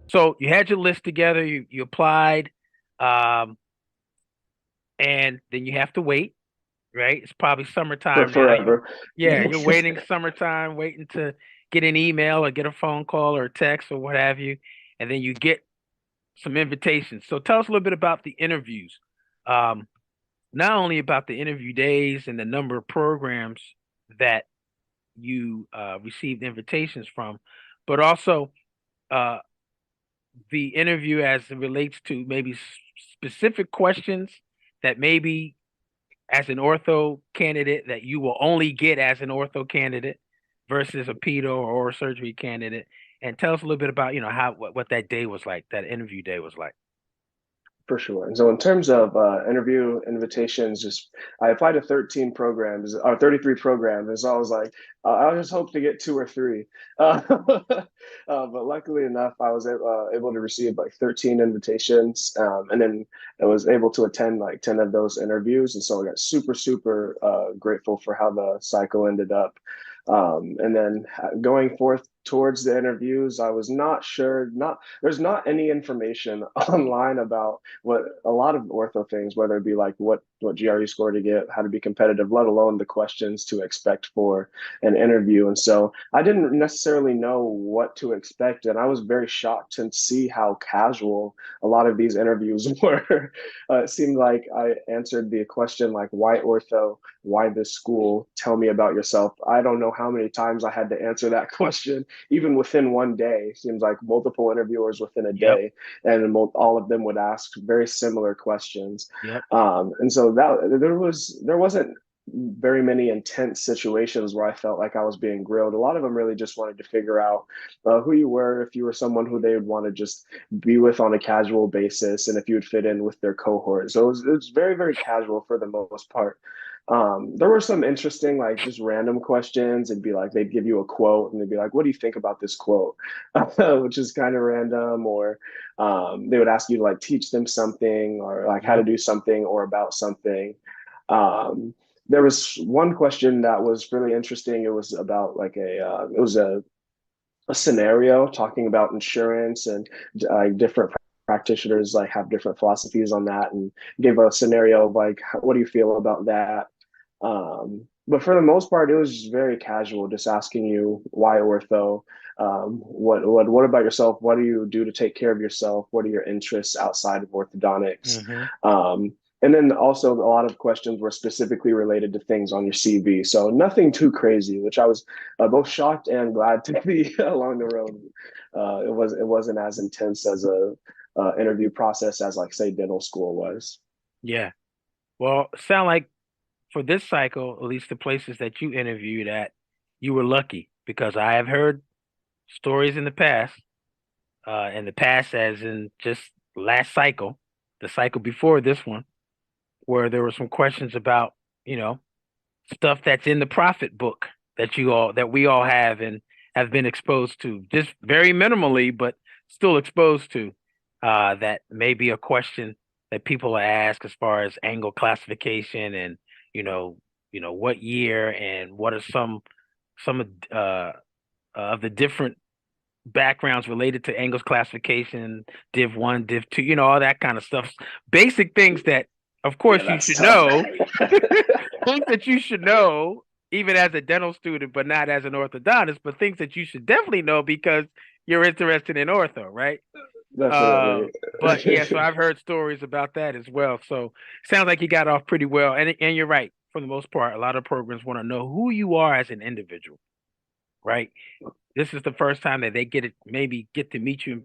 So you had your list together, you applied, um, and then you have to wait, right? It's probably For summertime now. forever. Yeah, you're waiting summertime, waiting to get an email or get a phone call or a text or what have you, and then you get some invitations. So tell us a little bit about the interviews. Um, Not only about the interview days and the number of programs that you received invitations from, but also uh, the interview as it relates to maybe specific questions that maybe as an ortho candidate that you will only get as an ortho candidate versus a pedo or oral surgery candidate. And tell us a little bit about, how what that day was like, that interview day was like. For sure. And so, in terms of interview invitations, just I applied to 13 programs or 33 programs. And so I was like, I just hope to get two or three. But luckily enough, I was able to receive like 13 invitations, and then I was able to attend like 10 of those interviews. And so I got super, super grateful for how the cycle ended up. And then going forth towards the interviews, I was not sure, not there's not any information online about what a lot of ortho things, whether it be like what GRE score to get, how to be competitive, let alone the questions to expect for an interview. And so I didn't necessarily know what to expect, and I was very shocked to see how casual a lot of these interviews were. It seemed like I answered the question like, "Why ortho? Why this school? Tell me about yourself." I don't know how many times I had to answer that question, even within one day. It seems like multiple interviewers within a Yep. day, and all of them would ask very similar questions. Yep. And so that there wasn't very many intense situations where I felt like I was being grilled. A lot of them really just wanted to figure out who you were, if you were someone who they would want to just be with on a casual basis, and if you would fit in with their cohort. So it was very, very casual for the most part. There were some interesting, like just random questions. It'd be like they'd give you a quote and they'd be like, "What do you think about this quote?" Which is kind of random. Or they would ask you to like teach them something or like how to Yep. do something or about something. Um, there was one question that was really interesting. It was about like it was a scenario talking about insurance and different practitioners like have different philosophies on that, and gave a scenario of like, what do you feel about that? But for the most part, it was very casual, just asking you why ortho, what about yourself? What do you do to take care of yourself? What are your interests outside of orthodontics? Hmm. Um, and then also a lot of questions were specifically related to things on your CV. So nothing too crazy, which I was both shocked and glad to be along the road. It wasn't as intense as a interview process as like say dental school was. Yeah. Well, sound like for this cycle, at least the places that you interviewed at, you were lucky because I have heard stories in the past as in just last cycle, the cycle before this one, where there were some questions about, you know, stuff that's in the profit book that we all have and have been exposed to, just very minimally, but still exposed to. That may be a question that people ask as far as angle classification and you know, what year and what are some of the different backgrounds related to angles classification, Div 1, Div 2, all that kind of stuff. Basic things that, of Yeah, course, you that's should tough. know, things that you should know, even as a dental student, but not as an orthodontist, but things that you should definitely know because you're interested in ortho, right? Uh, Definitely. but yeah, so I've heard stories about that as well. So sounds like you got off pretty well. And you're right. For the most part, a lot of programs want to know who you are as an individual, right? This is the first time that they maybe get to meet you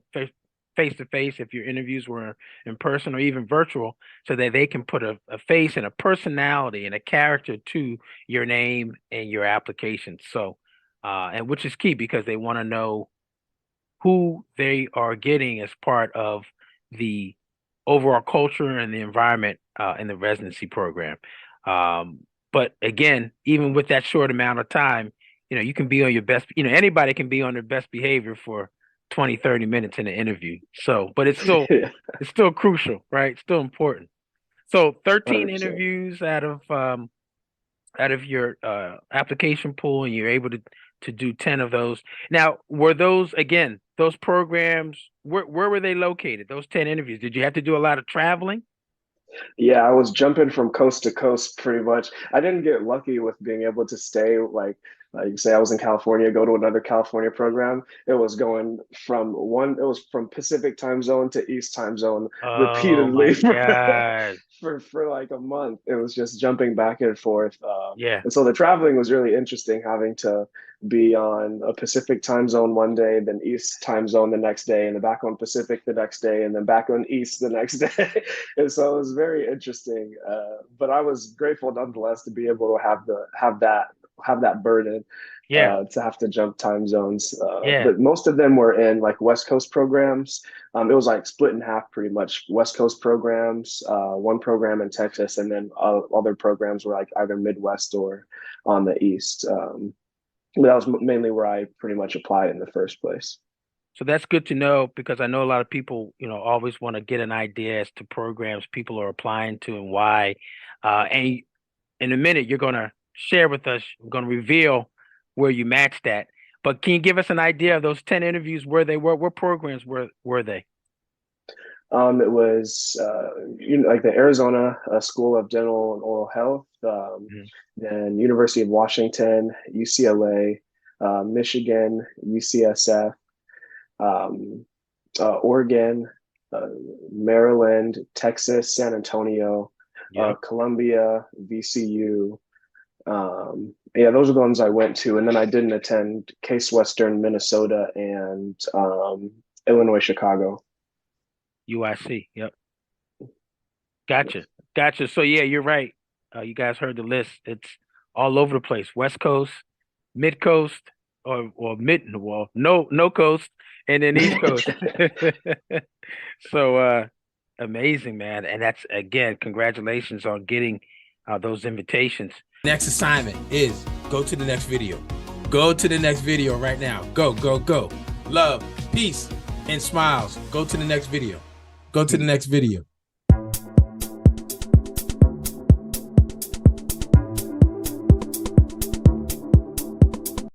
face to face if your interviews were in person or even virtual, so that they can put a face and a personality and a character to your name and your application. So, and which is key because they want to know who they are getting as part of the overall culture and the environment in the residency program. Um, but again, even with that short amount of time, you can be on your best, anybody can be on their best behavior for 20, 30 minutes in an interview. So, but Yeah, it's still crucial, right? It's still important. So 13 100%. interviews out of out of your application pool, and you're able to do 10 of those. Now, were those, again, those programs, where were they located? Those 10 interviews, did you have to do a lot of traveling? Yeah, I was jumping from coast to coast pretty much. I didn't get lucky with being able to stay like say I was in California, go to another California program. It was going from it was from Pacific time zone to East time zone Oh repeatedly my God. for like a month. It was just jumping back and forth. Yeah. And so the traveling was really interesting, having to be on a Pacific time zone one day, then East time zone the next day, and then back on Pacific the next day, and then back on East the next day. And so it was very interesting. But I was grateful nonetheless to be able to have that burden Yeah. to have to jump time zones. Yeah. But most of them were in like West Coast programs. It was like split in half pretty much. West Coast programs, one program in Texas, and then other programs were like either Midwest or on the East. But that was mainly where I pretty much applied in the first place. So that's good to know, because I know a lot of people, always want to get an idea as to programs people are applying to and why. And in a minute, you're going to share with us, we're going to reveal where you matched at. But can you give us an idea of those 10 interviews, where they were? What programs were they? It was like the Arizona School of Dental and Oral Health, Mhm. then University of Washington, UCLA, Michigan, UCSF, um, Oregon, uh, Maryland, Texas, San Antonio, Yep. Columbia, VCU. Yeah, those are the ones I went to, and then I didn't attend Case Western, Minnesota, and Illinois, Chicago. UIC. Yep. Gotcha. Gotcha. So yeah, you're right. You guys heard the list. It's all over the place. West Coast, Mid Coast, or mid well, no coast, and then East Coast. So amazing, man. And that's, again, congratulations on getting those invitations. Next assignment is go to the next video. Go to the next video right now. Go, go, go. Love, peace, and smiles. Go to the next video. Go to the next video.